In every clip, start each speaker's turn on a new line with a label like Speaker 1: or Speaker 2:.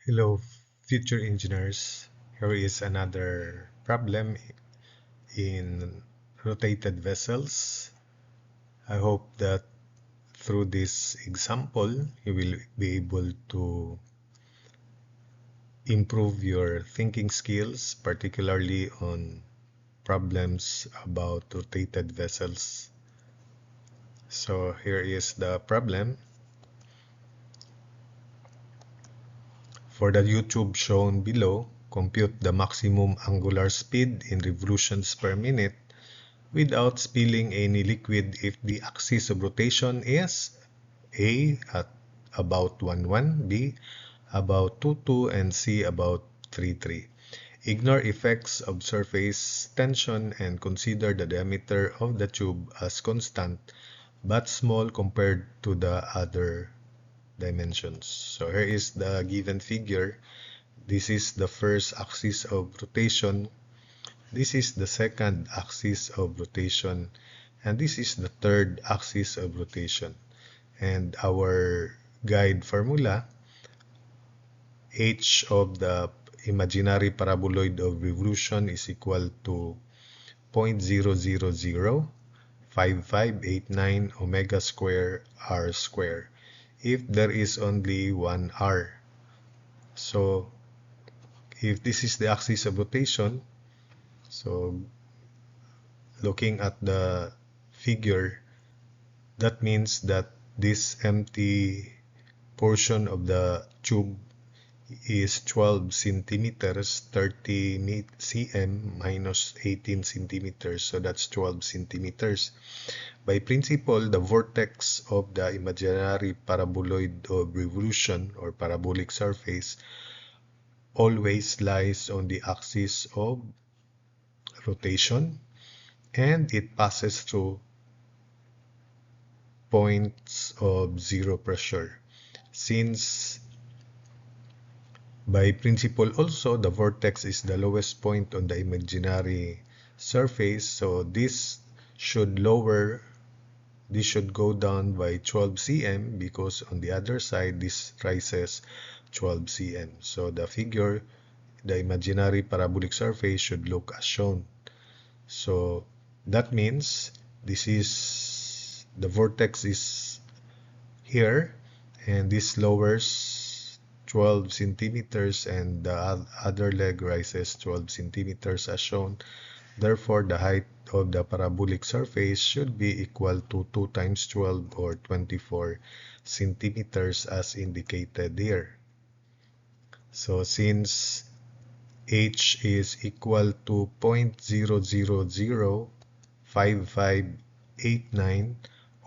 Speaker 1: Hello, future engineers. Here is another problem in rotated vessels. I hope that through this example, you will be able to improve your thinking skills, particularly on problems about rotated vessels. So here is the problem. For the YouTube shown below, compute the maximum angular speed in revolutions per minute without spilling any liquid if the axis of rotation is A at about 1,1, B about 2,2, and C about 3,3. Ignore effects of surface tension and consider the diameter of the tube as constant but small compared to the other dimensions. So here is the given figure. This is the first axis of rotation. This is the second axis of rotation, and this is the third axis of rotation. And our guide formula, h of the imaginary paraboloid of revolution is equal to 0.0005589 omega square r square if there is only one r. So if this is the axis of rotation, so looking at the figure, that means that this empty portion of the tube is 12 centimeters, 30 cm minus 18 centimeters, so that's 12 centimeters. By principle, the vortex of the imaginary paraboloid of revolution or parabolic surface always lies on the axis of rotation, and it passes through points of zero pressure. Since by principle also the vortex is the lowest point on the imaginary surface, so this should go down by 12 cm because on the other side this rises 12 cm. So the figure, the imaginary parabolic surface should look as shown. So that means this is the vortex is here, and this lowers 12 centimeters and the other leg rises 12 centimeters as shown. Therefore, the height of the parabolic surface should be equal to 2 times 12 or 24 centimeters as indicated here. So since h is equal to 0.0005589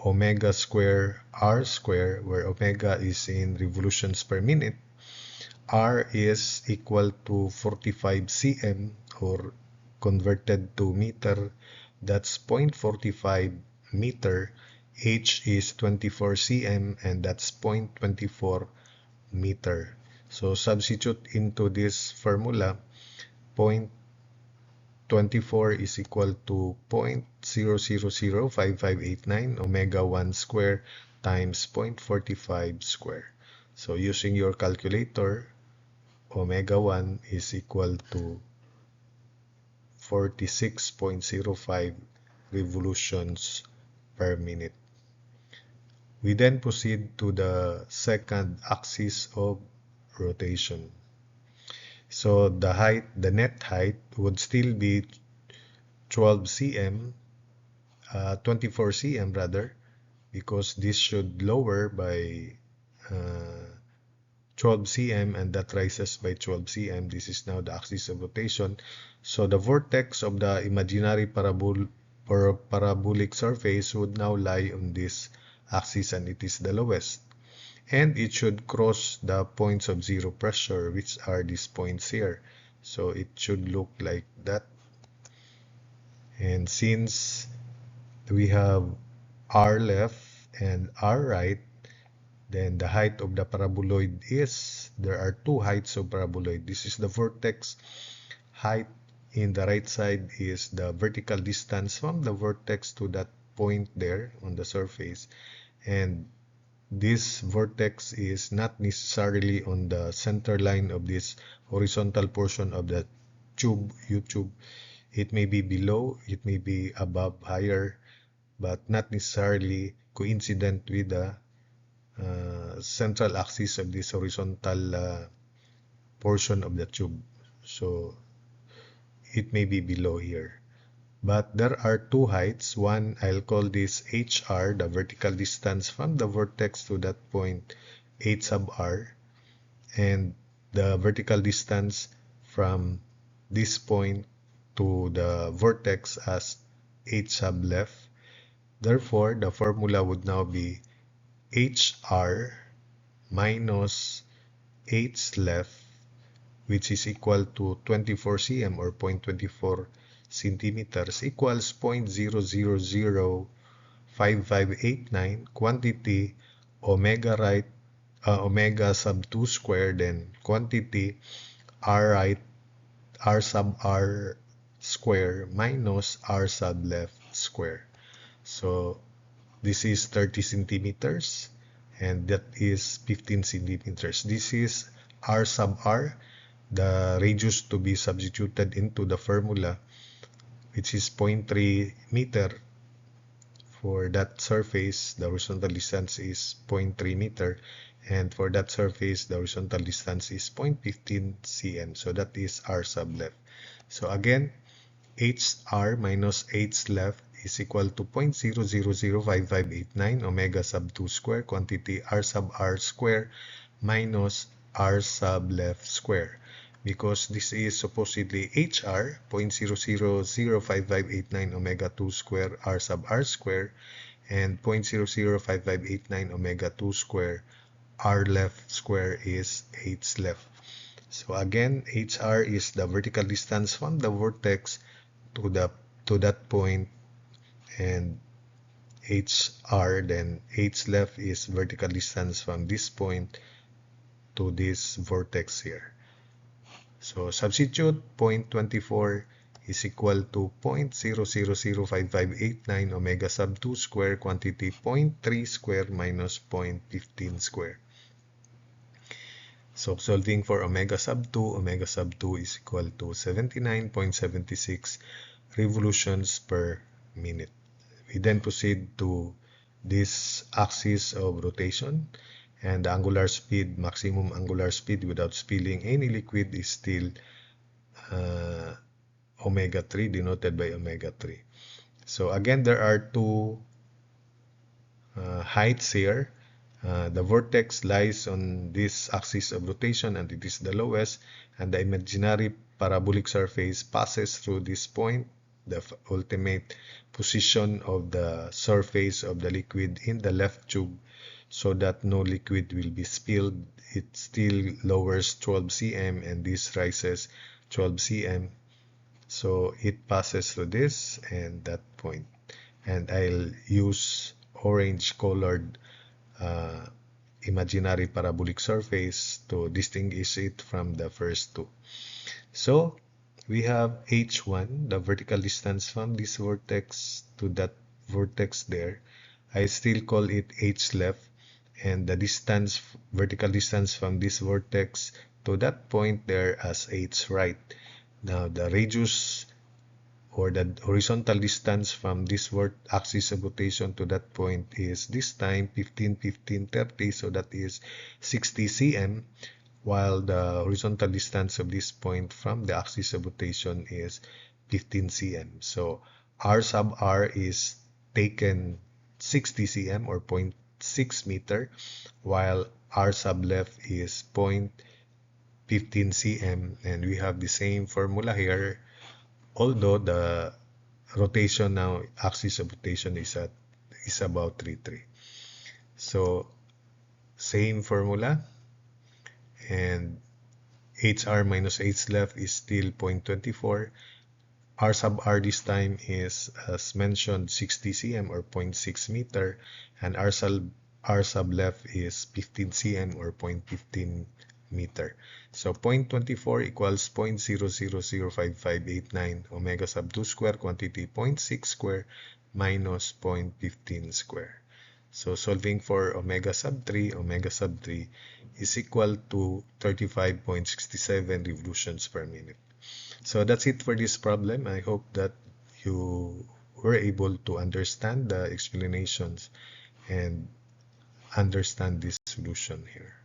Speaker 1: omega square r square, where omega is in revolutions per minute, r is equal to 45 cm, or converted to meter, that's 0.45 meter. H is 24 cm, and that's 0.24 meter. So substitute into this formula, 0.24 is equal to 0.0005589 omega 1 square times 0.45 square. So using your calculator, omega 1 is equal to 46.05 revolutions per minute. We then proceed to the second axis of rotation. So the net height would still be 12 cm, 24 cm rather, because this should lower by 12 cm and that rises by 12 cm. This is now the axis of rotation. So the vortex of the imaginary parabolic surface would now lie on this axis, and it is the lowest. And it should cross the points of zero pressure, which are these points here. So it should look like that. And since we have r left and r right, then the height of the paraboloid is, there are two heights of paraboloid. This is the vortex height. In the right side is the vertical distance from the vortex to that point there on the surface. And this vortex is not necessarily on the center line of this horizontal portion of the tube, U-tube. It may be below, it may be above, higher, but not necessarily coincident with the central axis of this horizontal portion of the tube. So it may be below here. But there are two heights. One, I'll call this HR, the vertical distance from the vortex to that point, H sub R, and the vertical distance from this point to the vortex as H sub left. Therefore, the formula would now be HR minus H left, which is equal to 24 cm or 0.24 centimeters equals 0.0005589 quantity omega right omega sub 2 square, then quantity r right r sub r square minus r sub left square. So this is 30 centimeters and that is 15 centimeters. This is r sub r, the radius to be substituted into the formula, which is 0.3 meter. For that surface, the horizontal distance is 0.3 meter, and for that surface, the horizontal distance is 0.15 cm. So that is r sub left. So again, HR minus H left is equal to 0.0005589 omega sub 2 square quantity r sub r square minus r sub left square. Because this is supposedly HR, 0.0005589 omega 2 square r sub r square, and 0.0005589 omega 2 square r left square is H left. So again, HR is the vertical distance from the vortex to that point, and HR, then H left is vertical distance from this point to this vortex here. So substitute 0.24 is equal to 0.0005589 omega sub 2 square quantity 0.3 square minus 0.15 square. So solving for omega sub 2 is equal to 79.76 revolutions per minute. We then proceed to this axis of rotation, and the angular speed, maximum angular speed without spilling any liquid is still omega 3, denoted by omega 3. So again, there are two heights here. The vortex lies on this axis of rotation and it is the lowest, and the imaginary parabolic surface passes through this point, the ultimate position of the surface of the liquid in the left tube, so that no liquid will be spilled. It still lowers 12 cm and this rises 12 cm. So it passes through this and that point. And I'll use orange colored imaginary parabolic surface to distinguish it from the first two. So we have H1, the vertical distance from this vortex to that vortex there. I still call it H left, and the distance, vertical distance from this vortex to that point there as H right. Now the radius or the horizontal distance from this axis of rotation to that point is this time 15, 15, 30, so that is 60 cm, while the horizontal distance of this point from the axis of rotation is 15 cm. So r sub r is taken 60 cm or 0.6 meter, while r sub left is 0.15 cm, and we have the same formula here, although the rotation now, axis of rotation is about 3,3. So same formula, and HR minus H left is still 0.24. R sub R this time is, as mentioned, 60 cm or 0.6 meter, and R sub left is 15 cm or 0.15 meter. So 0.24 equals 0.0005589 omega sub 2 square quantity 0.6 square minus 0.15 square. So solving for omega sub 3 is equal to 35.67 revolutions per minute. So that's it for this problem. I hope that you were able to understand the explanations and understand this solution here.